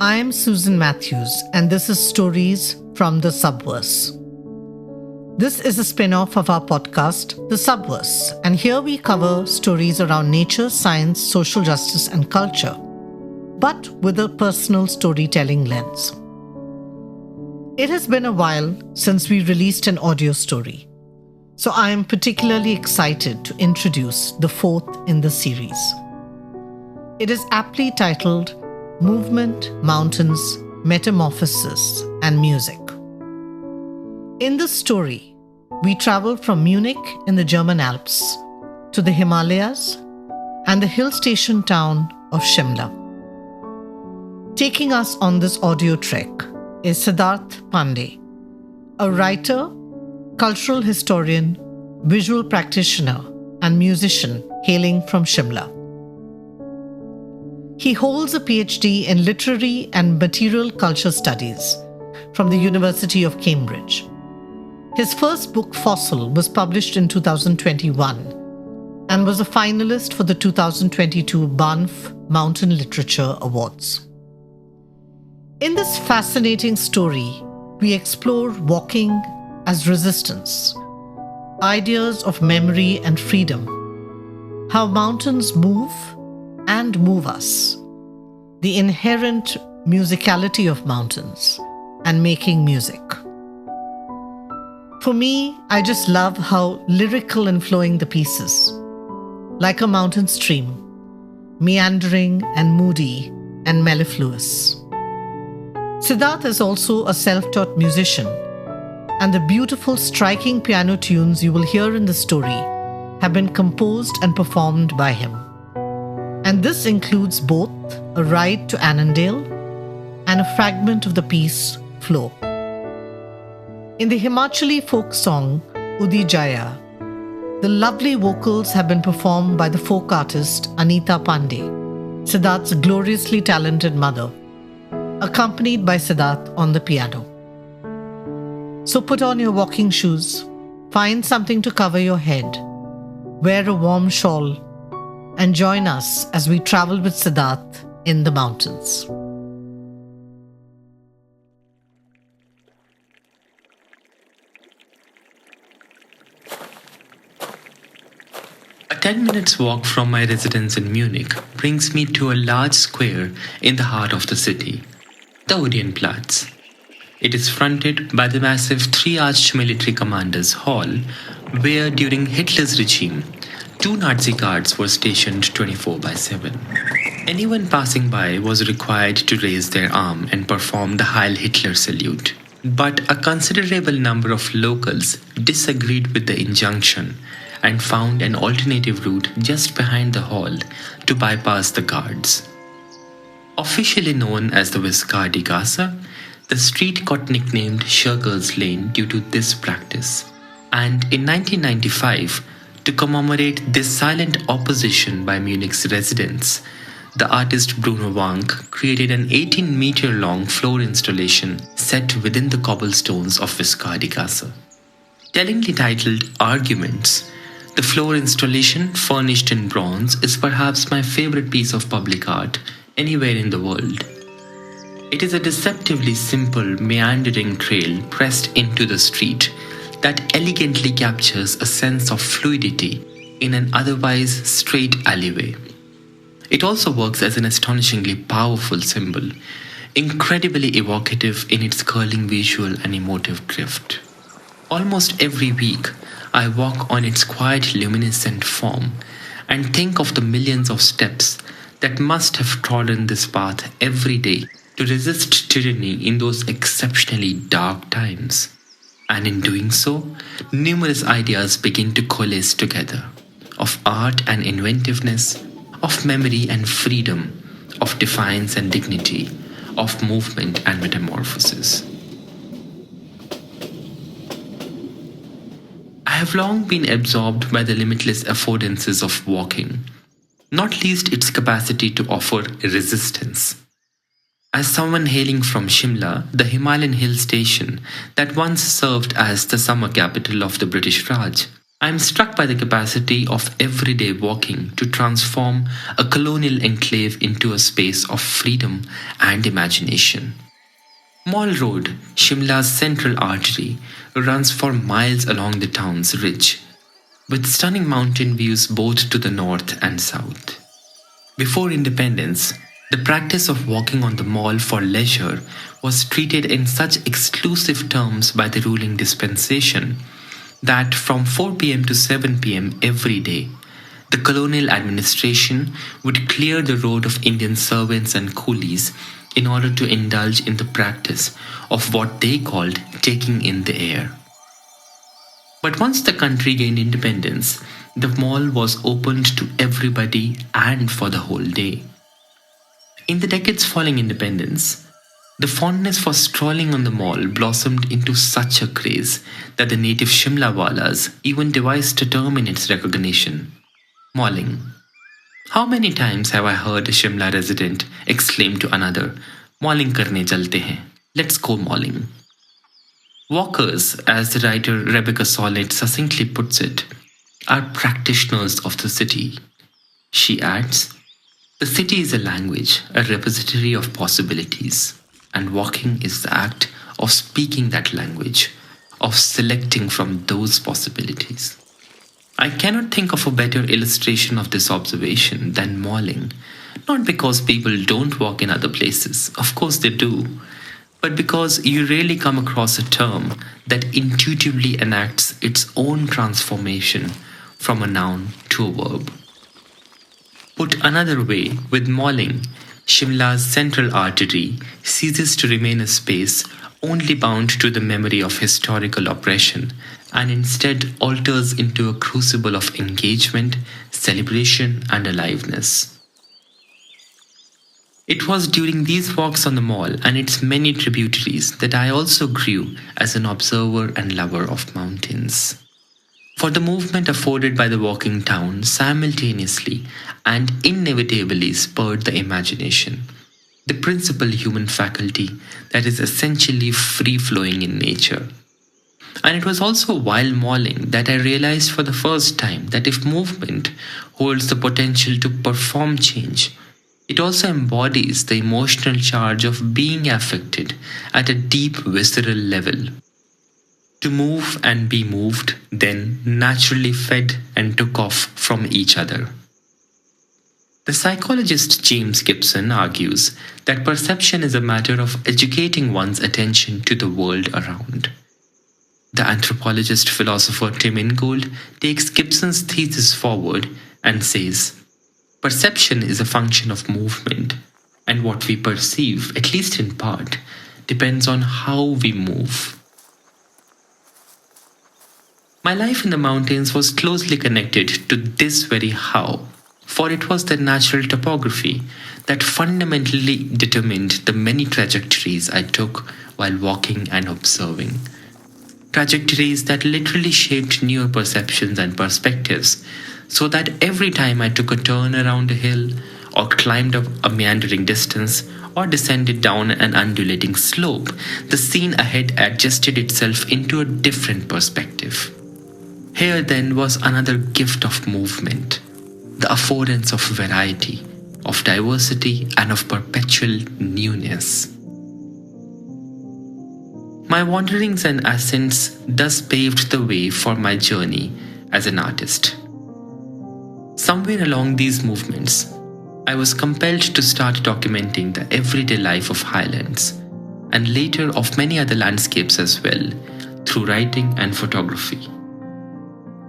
I am Susan Matthews, and this is Stories from the Subverse. This is a spin-off of our podcast, The Subverse, and here we cover stories around nature, science, social justice, and culture, but with a personal storytelling lens. It has been a while since we released an audio story, so I am particularly excited to introduce the fourth in the series. It is aptly titled Movement, Mountains, Metamorphosis, and Music. In this story, we travel from Munich in the German Alps to the Himalayas and the hill station town of Shimla. Taking us on this audio trek is Siddharth Pandey, a writer, cultural historian, visual practitioner, and musician hailing from Shimla. He holds a PhD in literary and material culture studies from the University of Cambridge. His first book, Fossil, was published in 2021 and was a finalist for the 2022 Banff Mountain Literature Awards. In this fascinating story, we explore walking as resistance, ideas of memory and freedom, how mountains move and move us, the inherent musicality of mountains, and making music. For me, I just love how lyrical and flowing the piece is, like a mountain stream, meandering and moody and mellifluous. Siddharth is also a self-taught musician, and the beautiful, striking piano tunes you will hear in the story have been composed and performed by him. And this includes both a ride to Annandale and a fragment of the piece, Flow. In the Himachali folk song, Udi Jaya, the lovely vocals have been performed by the folk artist Anita Pandey, Siddharth's gloriously talented mother, accompanied by Siddharth on the piano. So put on your walking shoes, find something to cover your head, wear a warm shawl, and join us as we travel with Siddharth in the mountains. A 10 minutes walk from my residence in Munich brings me to a large square in the heart of the city, the Odeonplatz. It is fronted by the massive three-arched military commanders' hall, where during Hitler's regime, 2 Nazi guards were stationed 24/7. Anyone passing by was required to raise their arm and perform the Heil Hitler salute. But a considerable number of locals disagreed with the injunction and found an alternative route just behind the hall to bypass the guards. Officially known as the Viscardi-Gasse, the street got nicknamed Shirk's Lane due to this practice. And in 1995, to commemorate this silent opposition by Munich's residents, the artist Bruno Wank created an 18-meter-long floor installation set within the cobblestones of Viscardi-Gasse. Tellingly titled Arguments, the floor installation, furnished in bronze, is perhaps my favorite piece of public art anywhere in the world. It is a deceptively simple, meandering trail pressed into the street that elegantly captures a sense of fluidity in an otherwise straight alleyway. It also works as an astonishingly powerful symbol, incredibly evocative in its curling visual and emotive drift. Almost every week, I walk on its quiet luminescent form and think of the millions of steps that must have trodden this path every day to resist tyranny in those exceptionally dark times. And in doing so, numerous ideas begin to coalesce together, of art and inventiveness, of memory and freedom, of defiance and dignity, of movement and metamorphosis. I have long been absorbed by the limitless affordances of walking, not least its capacity to offer resistance. As someone hailing from Shimla, the Himalayan hill station that once served as the summer capital of the British Raj, I am struck by the capacity of everyday walking to transform a colonial enclave into a space of freedom and imagination. Mall Road, Shimla's central artery, runs for miles along the town's ridge, with stunning mountain views both to the north and south. Before independence, the practice of walking on the mall for leisure was treated in such exclusive terms by the ruling dispensation that from 4 pm to 7 pm every day, the colonial administration would clear the road of Indian servants and coolies in order to indulge in the practice of what they called taking in the air. But once the country gained independence, the mall was opened to everybody and for the whole day. In the decades following independence, the fondness for strolling on the mall blossomed into such a craze that the native Shimlawalas even devised a term in its recognition: malling. How many times have I heard a Shimla resident exclaim to another, "Malling karne chalte hain, let's go malling." Walkers, as the writer Rebecca Solnit succinctly puts it, are practitioners of the city. She adds, "The city is a language, a repository of possibilities, and walking is the act of speaking that language, of selecting from those possibilities." I cannot think of a better illustration of this observation than malling, not because people don't walk in other places, of course they do, but because you rarely come across a term that intuitively enacts its own transformation from a noun to a verb. Put another way, with malling, Shimla's central artery ceases to remain a space only bound to the memory of historical oppression and instead alters into a crucible of engagement, celebration, and aliveness. It was during these walks on the mall and its many tributaries that I also grew as an observer and lover of mountains. For the movement afforded by the walking town simultaneously and inevitably spurred the imagination, the principal human faculty that is essentially free-flowing in nature. And it was also while malling that I realized for the first time that if movement holds the potential to perform change, it also embodies the emotional charge of being affected at a deep visceral level. To move and be moved then naturally fed and took off from each other. The psychologist James Gibson argues that perception is a matter of educating one's attention to the world around. The anthropologist philosopher Tim Ingold takes Gibson's thesis forward and says, "Perception is a function of movement, and what we perceive, at least in part, depends on how we move." My life in the mountains was closely connected to this very how, for it was the natural topography that fundamentally determined the many trajectories I took while walking and observing. Trajectories that literally shaped newer perceptions and perspectives, so that every time I took a turn around a hill, or climbed up a meandering distance, or descended down an undulating slope, the scene ahead adjusted itself into a different perspective. Here then was another gift of movement, the affordance of variety, of diversity, and of perpetual newness. My wanderings and ascents thus paved the way for my journey as an artist. Somewhere along these movements, I was compelled to start documenting the everyday life of highlands, and later of many other landscapes as well, through writing and photography.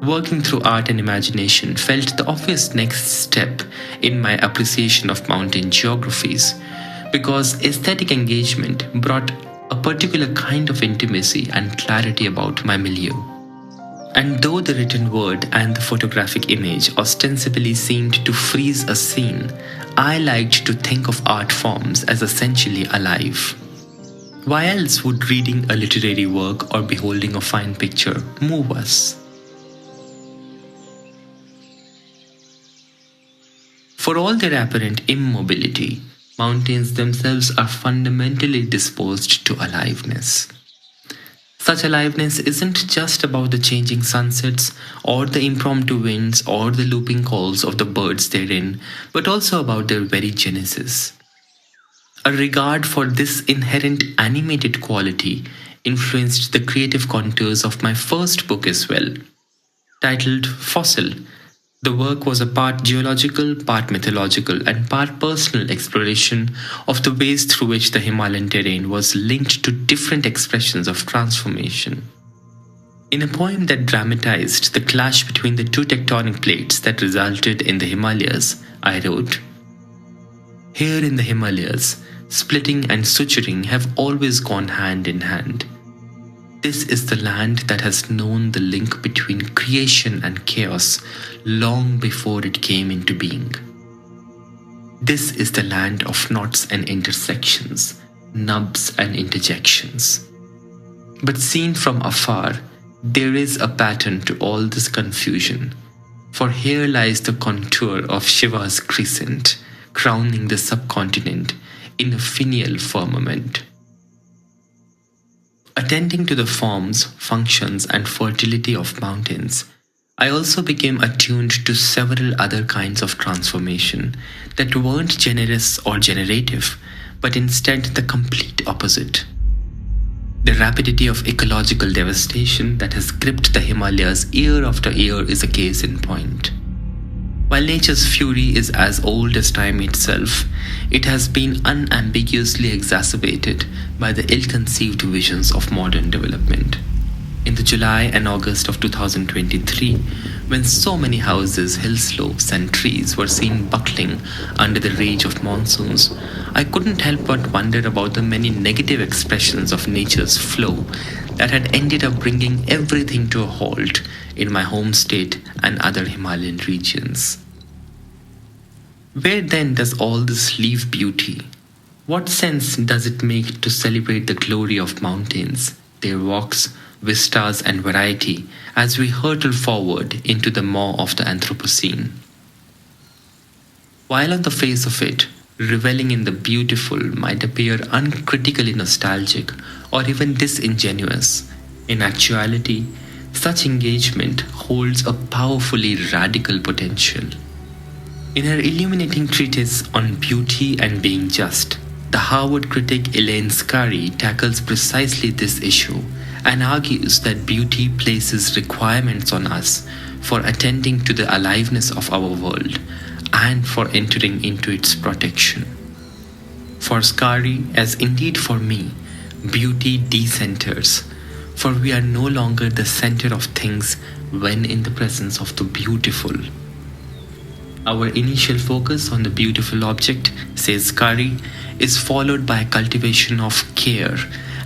Working through art and imagination felt the obvious next step in my appreciation of mountain geographies, because aesthetic engagement brought a particular kind of intimacy and clarity about my milieu. And though the written word and the photographic image ostensibly seemed to freeze a scene, I liked to think of art forms as essentially alive. Why else would reading a literary work or beholding a fine picture move us? For all their apparent immobility, mountains themselves are fundamentally disposed to aliveness. Such aliveness isn't just about the changing sunsets or the impromptu winds or the looping calls of the birds therein, but also about their very genesis. A regard for this inherent animated quality influenced the creative contours of my first book as well. Titled Fossil, the work was a part geological, part mythological, and part personal exploration of the ways through which the Himalayan terrain was linked to different expressions of transformation. In a poem that dramatized the clash between the two tectonic plates that resulted in the Himalayas, I wrote, "Here in the Himalayas, splitting and suturing have always gone hand in hand. This is the land that has known the link between creation and chaos long before it came into being. This is the land of knots and intersections, nubs and interjections. But seen from afar, there is a pattern to all this confusion, for here lies the contour of Shiva's crescent, crowning the subcontinent in a finial firmament." Attending to the forms, functions, and fertility of mountains, I also became attuned to several other kinds of transformation that weren't generous or generative, but instead the complete opposite. The rapidity of ecological devastation that has gripped the Himalayas year after year is a case in point. While nature's fury is as old as time itself, it has been unambiguously exacerbated by the ill-conceived visions of modern development. In the July and August of 2023, when so many houses, hill slopes, and trees were seen buckling under the rage of monsoons, I couldn't help but wonder about the many negative expressions of nature's flow that had ended up bringing everything to a halt in my home state and other Himalayan regions. Where then does all this leave beauty? What sense does it make to celebrate the glory of mountains, their walks, vistas, and variety as we hurtle forward into the maw of the Anthropocene? While on the face of it, reveling in the beautiful might appear uncritically nostalgic or even disingenuous, in actuality, such engagement holds a powerfully radical potential. In her illuminating treatise on beauty and being just, the Harvard critic Elaine Scarry tackles precisely this issue and argues that beauty places requirements on us for attending to the aliveness of our world and for entering into its protection. For Scarry, as indeed for me, beauty decenters, for we are no longer the center of things when in the presence of the beautiful. Our initial focus on the beautiful object, says Scarry, is followed by cultivation of care,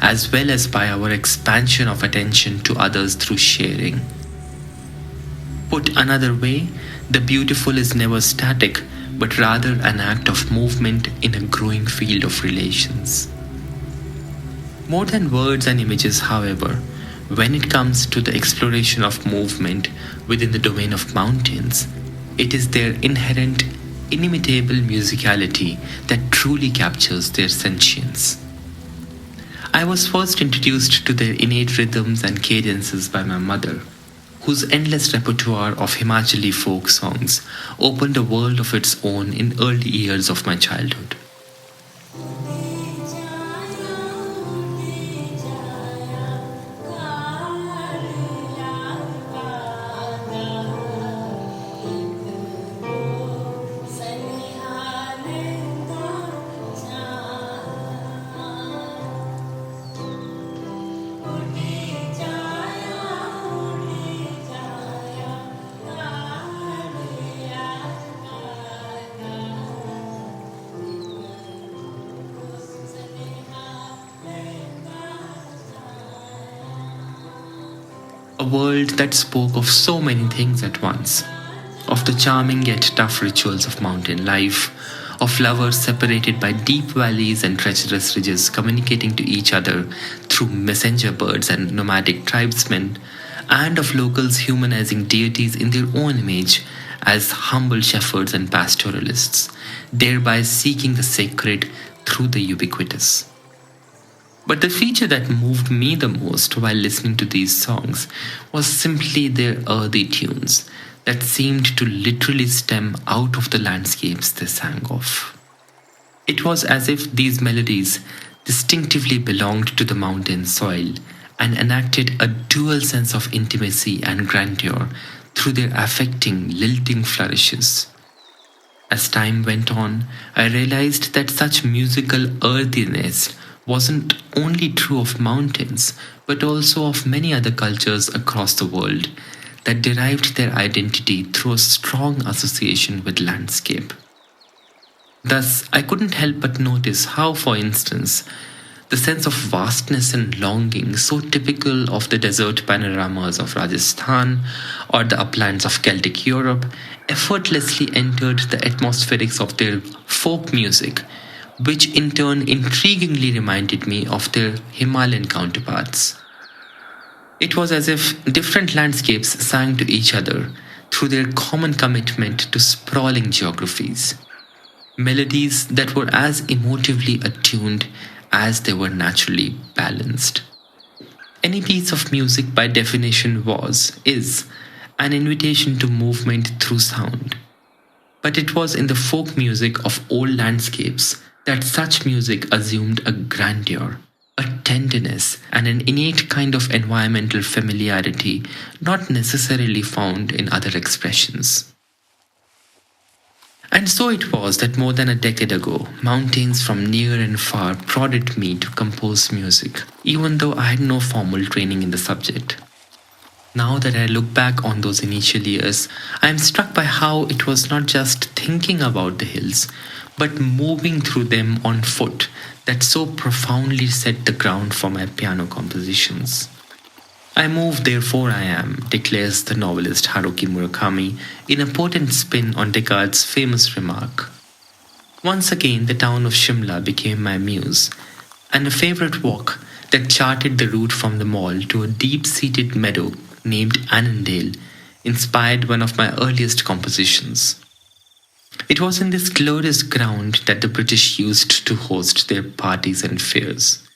as well as by our expansion of attention to others through sharing. Put another way, the beautiful is never static, but rather an act of movement in a growing field of relations. More than words and images, however, when it comes to the exploration of movement within the domain of mountains, it is their inherent, inimitable musicality that truly captures their sentience. I was first introduced to their innate rhythms and cadences by my mother, whose endless repertoire of Himachali folk songs opened a world of its own in early years of my childhood. A world that spoke of so many things at once, of the charming yet tough rituals of mountain life, of lovers separated by deep valleys and treacherous ridges communicating to each other through messenger birds and nomadic tribesmen, and of locals humanizing deities in their own image as humble shepherds and pastoralists, thereby seeking the sacred through the ubiquitous. But the feature that moved me the most while listening to these songs was simply their earthy tunes that seemed to literally stem out of the landscapes they sang of. It was as if these melodies distinctively belonged to the mountain soil and enacted a dual sense of intimacy and grandeur through their affecting, lilting flourishes. As time went on, I realized that such musical earthiness wasn't only true of mountains, but also of many other cultures across the world that derived their identity through a strong association with landscape. Thus, I couldn't help but notice how, for instance, the sense of vastness and longing so typical of the desert panoramas of Rajasthan or the uplands of Celtic Europe effortlessly entered the atmospherics of their folk music, which in turn intriguingly reminded me of their Himalayan counterparts. It was as if different landscapes sang to each other through their common commitment to sprawling geographies. Melodies that were as emotively attuned as they were naturally balanced. Any piece of music, by definition, is, an invitation to movement through sound. But it was in the folk music of old landscapes that such music assumed a grandeur, a tenderness, and an innate kind of environmental familiarity not necessarily found in other expressions. And so it was that more than a decade ago, mountains from near and far prodded me to compose music, even though I had no formal training in the subject. Now that I look back on those initial years, I am struck by how it was not just thinking about the hills, but moving through them on foot that so profoundly set the ground for my piano compositions. I move, therefore I am, declares the novelist Haruki Murakami in a potent spin on Descartes' famous remark. Once again, the town of Shimla became my muse, and a favorite walk that charted the route from the mall to a deep-seated meadow named Annandale inspired one of my earliest compositions. It was in this glorious ground that the British used to host their parties and fairs.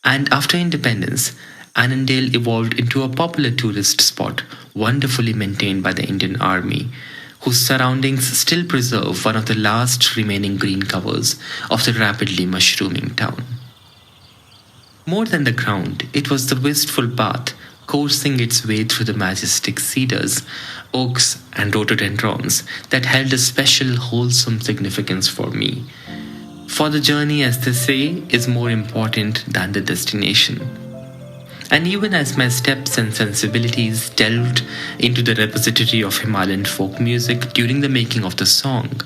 And after independence, Annandale evolved into a popular tourist spot wonderfully maintained by the Indian Army, whose surroundings still preserve one of the last remaining green covers of the rapidly mushrooming town. More than the ground, it was the wistful path coursing its way through the majestic cedars, oaks, and rhododendrons that held a special wholesome significance for me. For the journey, as they say, is more important than the destination. And even as my steps and sensibilities delved into the repository of Himalayan folk music during the making of the song,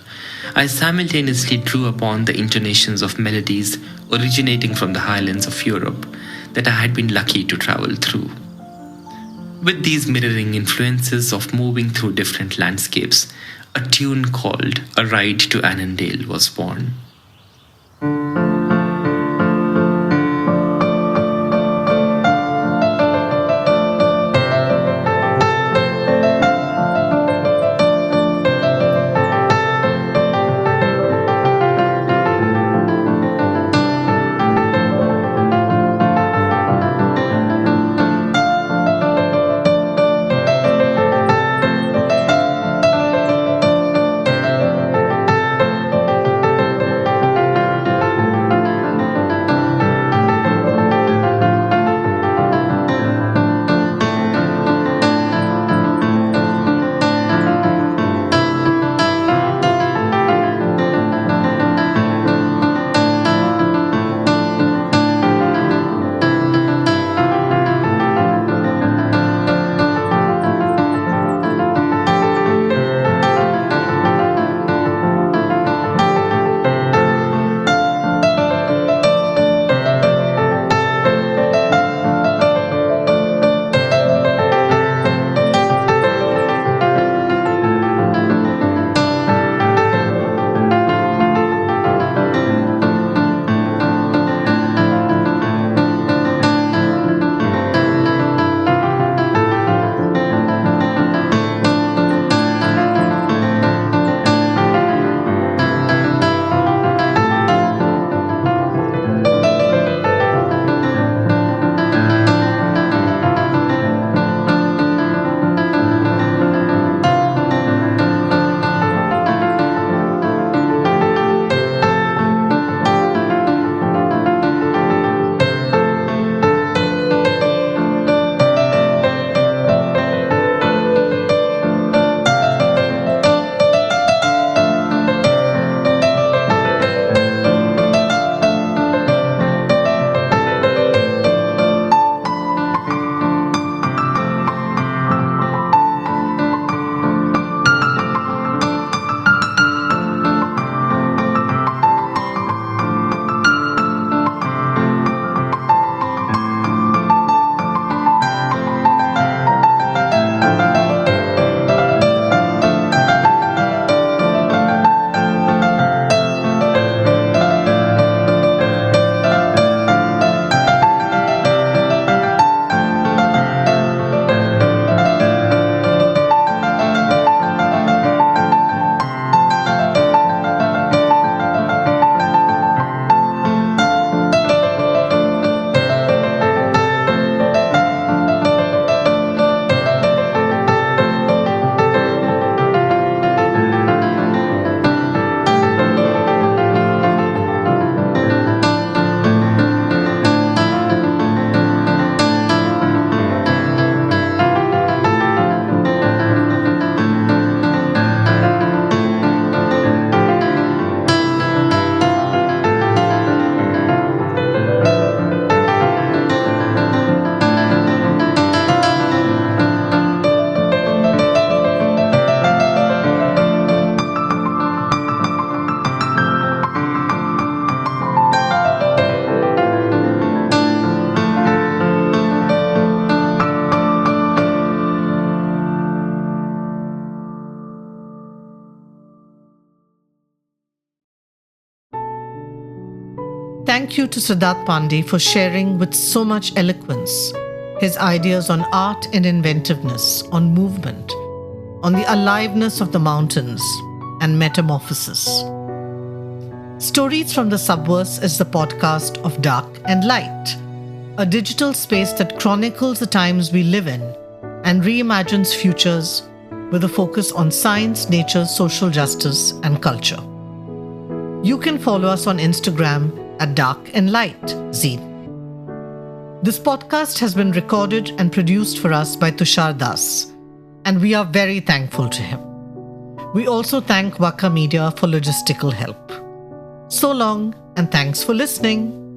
I simultaneously drew upon the intonations of melodies originating from the highlands of Europe that I had been lucky to travel through. With these mirroring influences of moving through different landscapes, a tune called A Ride to Annandale was born. thank you to Siddharth Pandey for sharing with so much eloquence his ideas on art and inventiveness, on movement, on the aliveness of the mountains, and metamorphosis. Stories from the Subverse is the podcast of Dark and Light, a digital space that chronicles the times we live in and reimagines futures with a focus on science, nature, social justice, and culture. You can follow us on Instagram at Dark and Light Zine. This podcast has been recorded and produced for us by Tushar Das, and we are very thankful to him. We also thank Waka Media for logistical help. So long, and thanks for listening.